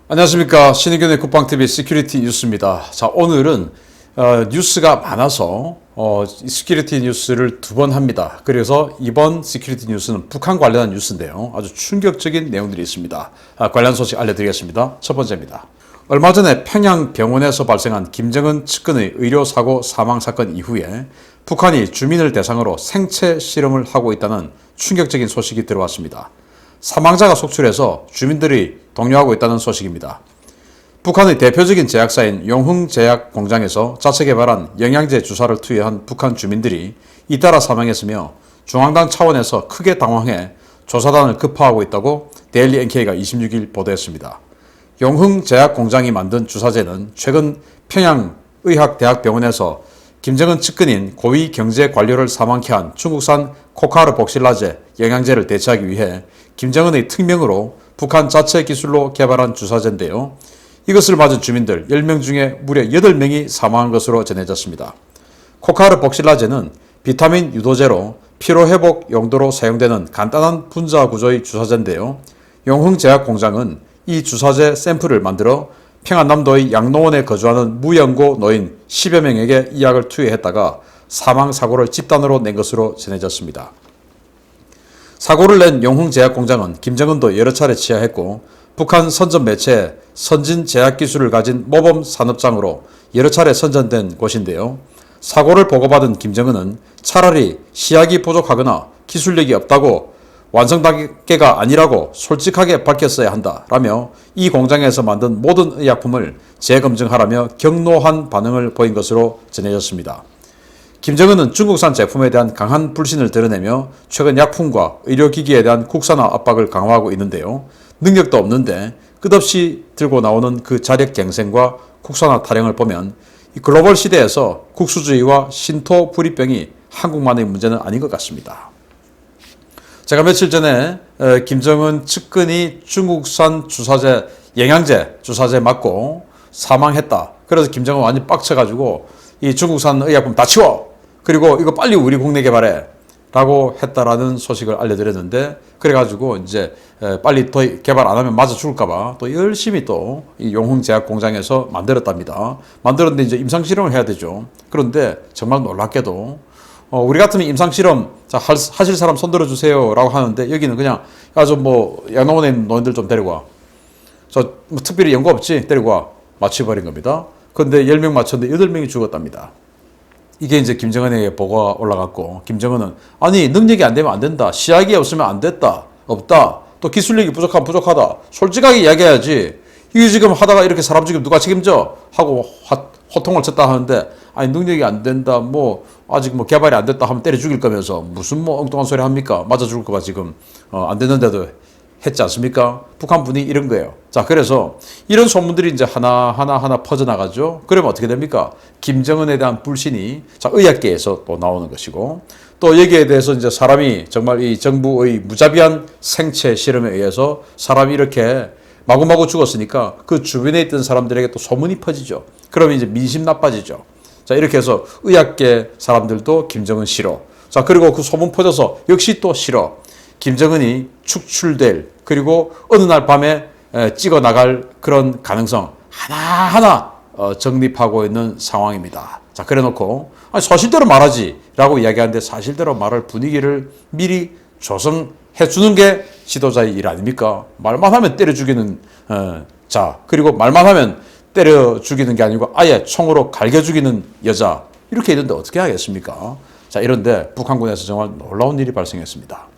안녕하십니까. 신의균의 국방TV 시큐리티 뉴스입니다. 자, 오늘은 뉴스가 많아서 시큐리티 뉴스를 두 번 합니다. 그래서 이번 시큐리티 뉴스는 북한 관련한 뉴스인데요. 아주 충격적인 내용들이 있습니다. 관련 소식 알려드리겠습니다. 첫 번째입니다. 얼마 전에 평양 병원에서 발생한 김정은 측근의 의료사고 사망사건 이후에 북한이 주민을 대상으로 생체 실험을 하고 있다는 충격적인 소식이 들어왔습니다. 사망자가 속출해서 주민들이 동요하고 있다는 소식입니다. 북한의 대표적인 제약사인 용흥제약 공장에서 자체 개발한 영양제 주사를 투여한 북한 주민들이 잇따라 사망했으며 중앙당 차원에서 크게 당황해 조사단을 급파하고 있다고 데일리 NK가 26일 보도했습니다. 용흥제약 공장이 만든 주사제는 최근 평양의학대학병원에서 김정은 측근인 고위 경제 관료를 사망케 한 중국산 코카르 복실라제 영양제를 대체하기 위해 김정은의 특명으로 북한 자체 기술로 개발한 주사제인데요. 이것을 맞은 주민들 10명 중에 무려 8명이 사망한 것으로 전해졌습니다. 코카르 복실라제는 비타민 유도제로 피로회복 용도로 사용되는 간단한 분자 구조의 주사제인데요. 용흥제약 공장은 이 주사제 샘플을 만들어 평안남도의 양로원에 거주하는 무연고 노인 10여 명에게 이 약을 투여했다가 사망사고를 집단으로 낸 것으로 전해졌습니다. 사고를 낸 용흥제약공장은 김정은도 여러 차례 치하했고 북한 선전 매체 선진제약기술을 가진 모범산업장으로 여러 차례 선전된 곳인데요. 사고를 보고받은 김정은은 차라리 시약이 부족하거나 기술력이 없다고 완성 단계가 아니라고 솔직하게 밝혔어야 한다라며 이 공장에서 만든 모든 의약품을 재검증하라며 격노한 반응을 보인 것으로 전해졌습니다. 김정은은 중국산 제품에 대한 강한 불신을 드러내며 최근 약품과 의료기기에 대한 국산화 압박을 강화하고 있는데요. 능력도 없는데 끝없이 들고 나오는 그 자력갱생과 국산화 타령을 보면 이 글로벌 시대에서 국수주의와 신토 불이병이 한국만의 문제는 아닌 것 같습니다. 제가 며칠 전에 김정은 측근이 중국산 주사제, 영양제 주사제 맞고 사망했다. 그래서 김정은 완전 빡쳐가지고 이 중국산 의약품 다 치워! 그리고 이거 빨리 우리 국내 개발해! 라고 했다라는 소식을 알려드렸는데, 그래가지고 이제 빨리 더 개발 안 하면 맞아 죽을까봐 또 열심히 또 이 용흥제약 공장에서 만들었답니다. 만들었는데 이제 임상실험을 해야 되죠. 그런데 정말 놀랍게도 우리 같으면 임상실험 하실 사람 손 들어주세요 라고 하는데 여기는 그냥 양로원에 있는 노인들 좀 데리고 와. 뭐 특별히 연구 없지? 데리고 와. 맞춰버린 겁니다. 그런데 10명 맞췄는데 8명이 죽었답니다. 이게 이제 김정은에게 보고가 올라갔고, 김정은은 아니 능력이 안 되면 안 된다. 시약이 없으면 안 됐다. 없다. 또 기술력이 부족하면 부족하다. 솔직하게 이야기해야지. 이게 지금 하다가 이렇게 사람 죽이면 누가 책임져? 하고 호통을 쳤다 하는데, 아니 능력이 안 된다. 아직 개발이 안 됐다 하면 때려 죽일 거면서 무슨 엉뚱한 소리 합니까? 맞아 죽을 거봐 지금. 안 됐는데도 했지 않습니까? 북한 분위기 이런 거예요. 자, 그래서 이런 소문들이 이제 하나 퍼져나가죠. 그러면 어떻게 됩니까? 김정은에 대한 불신이 의학계에서 또 나오는 것이고, 또 여기에 대해서 이제 사람이 정말 이 정부의 무자비한 생체 실험에 의해서 사람이 이렇게 마구마구 죽었으니까 그 주변에 있던 사람들에게 또 소문이 퍼지죠. 그러면 이제 민심 나빠지죠. 자, 이렇게 해서 의학계 사람들도 김정은 싫어. 자, 그리고 그 소문 퍼져서 역시 또 싫어. 김정은이 축출될, 그리고 어느 날 밤에 찍어 나갈 그런 가능성 하나하나 정립하고 있는 상황입니다. 자, 그래 놓고 아니, 사실대로 말하지 라고 이야기하는데 사실대로 말할 분위기를 미리 조성해 주는 게 지도자의 일 아닙니까? 말만 하면 때려 죽이는 그리고 말만 하면 때려 죽이는 게 아니고 아예 총으로 갈겨 죽이는 여자, 이렇게 있는데 어떻게 하겠습니까? 자, 이런데 북한군에서 정말 놀라운 일이 발생했습니다.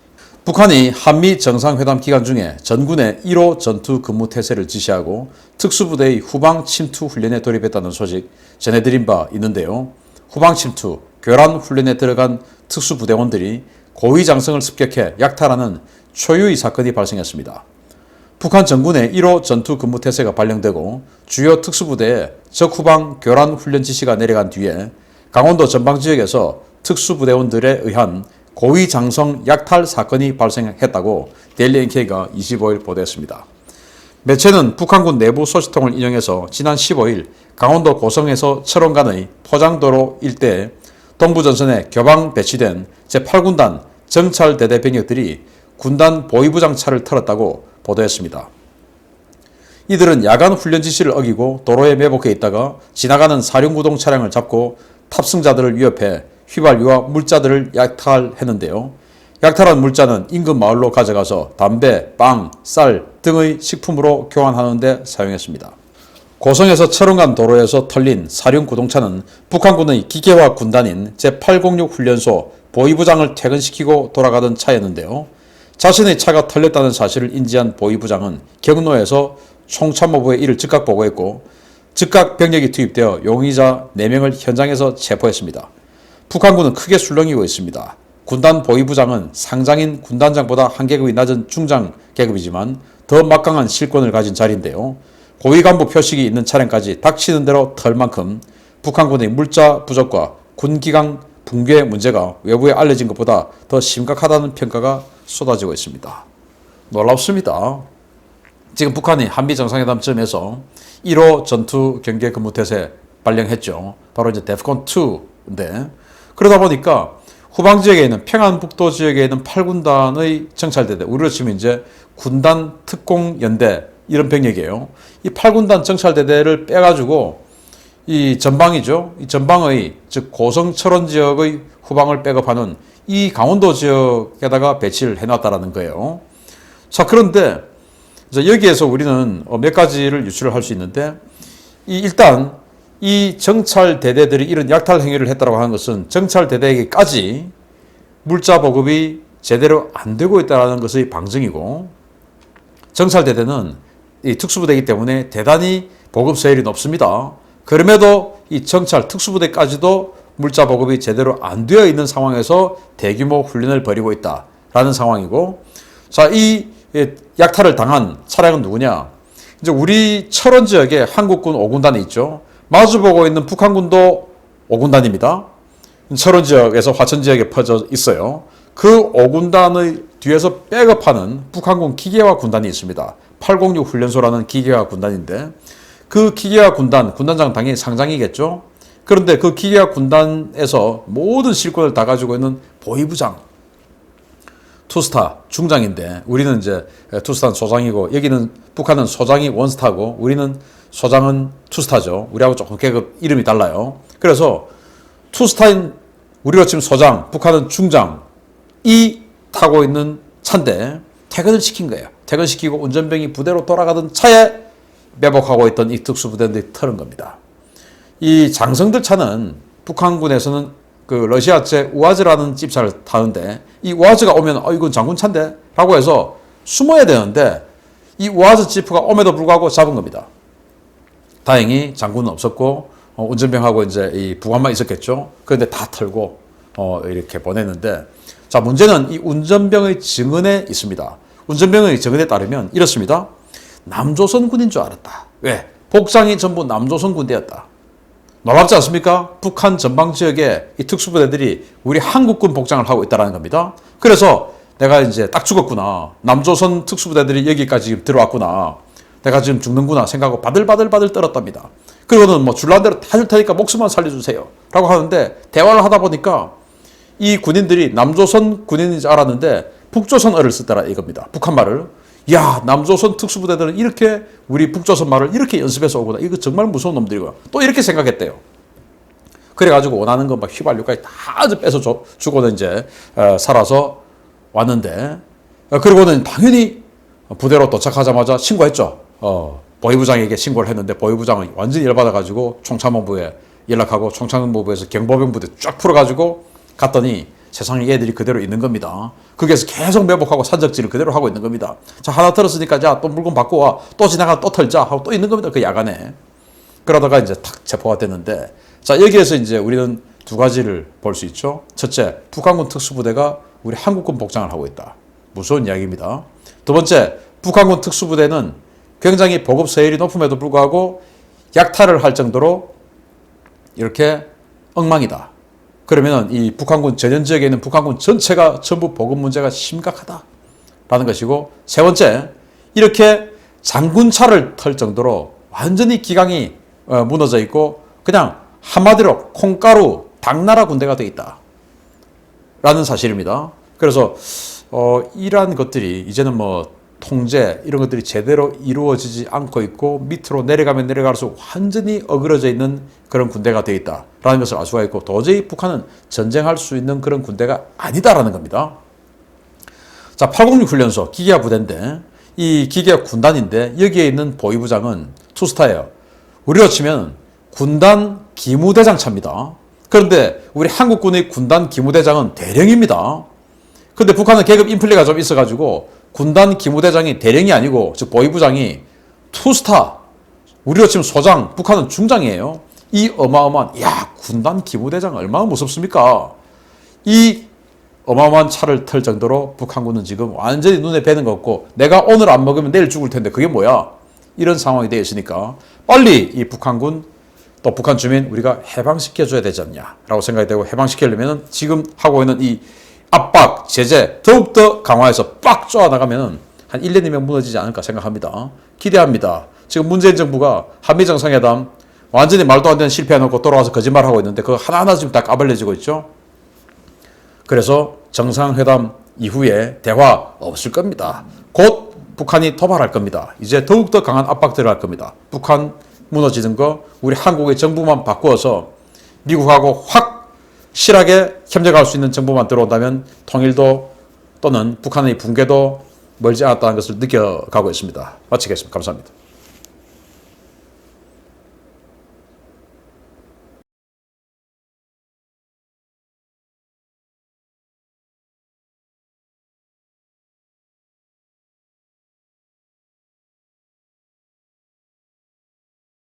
북한이 한미 정상회담 기간 중에 전군의 1호 전투 근무 태세를 지시하고 특수부대의 후방 침투 훈련에 돌입했다는 소식 전해드린 바 있는데요. 후방 침투, 교란 훈련에 들어간 특수부대원들이 고위장성을 습격해 약탈하는 초유의 사건이 발생했습니다. 북한 전군의 1호 전투 근무 태세가 발령되고 주요 특수부대에 적후방 교란 훈련 지시가 내려간 뒤에 강원도 전방지역에서 특수부대원들에 의한 고위장성 약탈 사건이 발생했다고 데일리 NK가 25일 보도했습니다. 매체는 북한군 내부 소식통을 인용해서 지난 15일 강원도 고성에서 철원간의 포장도로 일대에 동부전선에 교방 배치된 제8군단 정찰대대 병력들이 군단 보위부장차를 털었다고 보도했습니다. 이들은 야간 훈련 지시를 어기고 도로에 매복해 있다가 지나가는 사륜구동 차량을 잡고 탑승자들을 위협해 휘발유와 물자들을 약탈했는데요. 약탈한 물자는 인근 마을로 가져가서 담배, 빵, 쌀 등의 식품으로 교환하는 데 사용했습니다. 고성에서 철원간 도로에서 털린 사륜구동차는 북한군의 기계화 군단인 제806 훈련소 보위부장을 퇴근시키고 돌아가던 차였는데요. 자신의 차가 털렸다는 사실을 인지한 보위부장은 경로에서 총참모부에 이를 즉각 보고했고 즉각 병력이 투입되어 용의자 4명을 현장에서 체포했습니다. 북한군은 크게 술렁이고 있습니다. 군단 보위부장은 상장인 군단장보다 한 계급이 낮은 중장 계급이지만 더 막강한 실권을 가진 자리인데요. 고위 간부 표식이 있는 차량까지 닥치는 대로 털 만큼 북한군의 물자 부족과 군기강 붕괴 문제가 외부에 알려진 것보다 더 심각하다는 평가가 쏟아지고 있습니다. 놀랍습니다. 지금 북한이 한미 정상회담쯤에서 1호 전투 경계 근무 태세 발령했죠. 바로 이제 데프콘 2인데 그러다 보니까 후방 지역에 있는 평안북도 지역에 있는 8군단의 정찰대대, 우리로 치면 이제 군단 특공연대 이런 병력이에요. 이 8군단 정찰대대를 빼가지고 이 전방이죠. 이 전방의 즉 고성 철원 지역의 후방을 백업하는 이 강원도 지역에다가 배치를 해놨다라는 거예요. 자, 그런데 여기에서 우리는 몇 가지를 유추를 할 수 있는데 일단 이 정찰대대들이 이런 약탈 행위를 했다고 하는 것은 정찰대대에게까지 물자 보급이 제대로 안 되고 있다는 것의 방증이고 정찰대대는 이 특수부대이기 때문에 대단히 보급 서열이 높습니다. 그럼에도 이 정찰 특수부대까지도 물자 보급이 제대로 안 되어 있는 상황에서 대규모 훈련을 벌이고 있다라는 상황이고 자, 이 약탈을 당한 차량은 누구냐? 이제 우리 철원 지역에 한국군 5군단이 있죠. 마주보고 있는 북한군도 5군단입니다. 철원 지역에서 화천 지역에 퍼져 있어요. 그 5군단의 뒤에서 백업하는 북한군 기계화 군단이 있습니다. 806 훈련소라는 기계화 군단인데 그 기계화 군단, 군단장 당연히 상장이겠죠. 그런데 그 기계화 군단에서 모든 실권을 다 가지고 있는 보위부장, 투스타 중장인데 우리는 이제 투스타는 소장이고 여기는 북한은 소장이 원스타고 우리는 소장은 투스타죠. 우리하고 조금 계급 이름이 달라요. 그래서 투스타인 우리로 치면 소장, 북한은 중장이 타고 있는 차인데 퇴근을 시킨 거예요. 퇴근시키고 운전병이 부대로 돌아가던 차에 매복하고 있던 이 특수부대들이 털은 겁니다. 이 장성들 차는 북한군에서는 그 러시아제 우아즈라는 집차를 타는데 이 우아즈가 오면 이건 장군 차인데 라고 해서 숨어야 되는데 이 우아즈 지프가 옴에도 불구하고 잡은 겁니다. 다행히 장군은 없었고 운전병하고 이제 이 부관만 있었겠죠. 그런데 다 털고 이렇게 보냈는데 자, 문제는 이 운전병의 증언에 있습니다. 운전병의 증언에 따르면 이렇습니다. 남조선 군인 줄 알았다. 왜? 복장이 전부 남조선 군대였다. 놀랍지 않습니까? 북한 전방 지역에 이 특수부대들이 우리 한국군 복장을 하고 있다는 겁니다. 그래서 내가 이제 딱 죽었구나. 남조선 특수부대들이 여기까지 들어왔구나. 내가 지금 죽는구나 생각하고 바들바들 떨었답니다. 그리고는 뭐 줄란 대로 다 줄 테니까 목숨만 살려주세요. 라고 하는데 대화를 하다 보니까 이 군인들이 남조선 군인인지 알았는데 북조선어를 쓰더라 이겁니다. 북한 말을. 야, 남조선 특수부대들은 이렇게 우리 북조선 말을 이렇게 연습해서 오구나. 이거 정말 무서운 놈들이구나. 또 이렇게 생각했대요. 그래가지고 원하는 거 막 휘발유까지 다 뺏어 주고는 이제 살아서 왔는데 그리고는 당연히 부대로 도착하자마자 신고했죠. 보위부장에게 신고를 했는데 보위부장은 완전히 열받아가지고 총참모부에 연락하고 총참모부에서 경보병 부대 쫙 풀어가지고 갔더니 세상에 얘들이 그대로 있는 겁니다. 거기에서 계속 매복하고 산적질을 그대로 하고 있는 겁니다. 자, 하나 털었으니까 자, 또 물건 바꿔 와. 또 지나가 또 털자 하고 또 있는 겁니다. 그 야간에. 그러다가 이제 탁 체포가 됐는데 자, 여기에서 이제 우리는 두 가지를 볼 수 있죠. 첫째, 북한군 특수부대가 우리 한국군 복장을 하고 있다. 무서운 이야기입니다. 두 번째, 북한군 특수부대는 굉장히 보급 서열이 높음에도 불구하고 약탈을 할 정도로 이렇게 엉망이다. 그러면 이 북한군 전현 지역에 있는 북한군 전체가 전부 보급 문제가 심각하다라는 것이고 세 번째, 이렇게 장군차를 털 정도로 완전히 기강이 무너져 있고 그냥 한마디로 콩가루 당나라 군대가 되어 있다라는 사실입니다. 그래서 이러한 것들이 이제는 뭐 통제 이런 것들이 제대로 이루어지지 않고 있고 밑으로 내려가면 내려갈수록 완전히 어그러져 있는 그런 군대가 되어 있다라는 것을 알 수가 있고 도저히 북한은 전쟁할 수 있는 그런 군대가 아니다라는 겁니다. 자, 806 훈련소 기계화 부대인데 이 기계화 군단인데 여기에 있는 보위부장은 투스타예요. 우리로 치면 군단 기무대장차입니다. 그런데 우리 한국군의 군단 기무대장은 대령입니다. 그런데 북한은 계급 인플레가 좀 있어가지고 군단 기무대장이 대령이 아니고 즉 보위부장이 투스타, 우리로 치면 소장, 북한은 중장이에요. 이 어마어마한 군단 기무대장 얼마나 무섭습니까? 이 어마어마한 차를 틀 정도로 북한군은 지금 완전히 눈에 뵈는 거 없고 내가 오늘 안 먹으면 내일 죽을 텐데 그게 뭐야? 이런 상황이 되어 있으니까 빨리 이 북한군 또 북한 주민 우리가 해방시켜줘야 되지 않냐라고 생각이 되고 해방시키려면 지금 하고 있는 이 압박, 제재 더욱더 강화해서 빡 쪼아나가면 한 1, 2년이면 무너지지 않을까 생각합니다. 기대합니다. 지금 문재인 정부가 한미정상회담 완전히 말도 안 되는 실패해놓고 돌아와서 거짓말하고 있는데 그거 하나하나 지금 다 까발려지고 있죠. 그래서 정상회담 이후에 대화 없을 겁니다. 곧 북한이 도발할 겁니다. 이제 더욱더 강한 압박 들어갈 겁니다. 북한 무너지는 거 우리 한국의 정부만 바꾸어서 미국하고 확실하게 협력할 수 있는 정부만 들어온다면 통일도 또는 북한의 붕괴도 멀지 않았다는 것을 느껴가고 있습니다. 마치겠습니다. 감사합니다.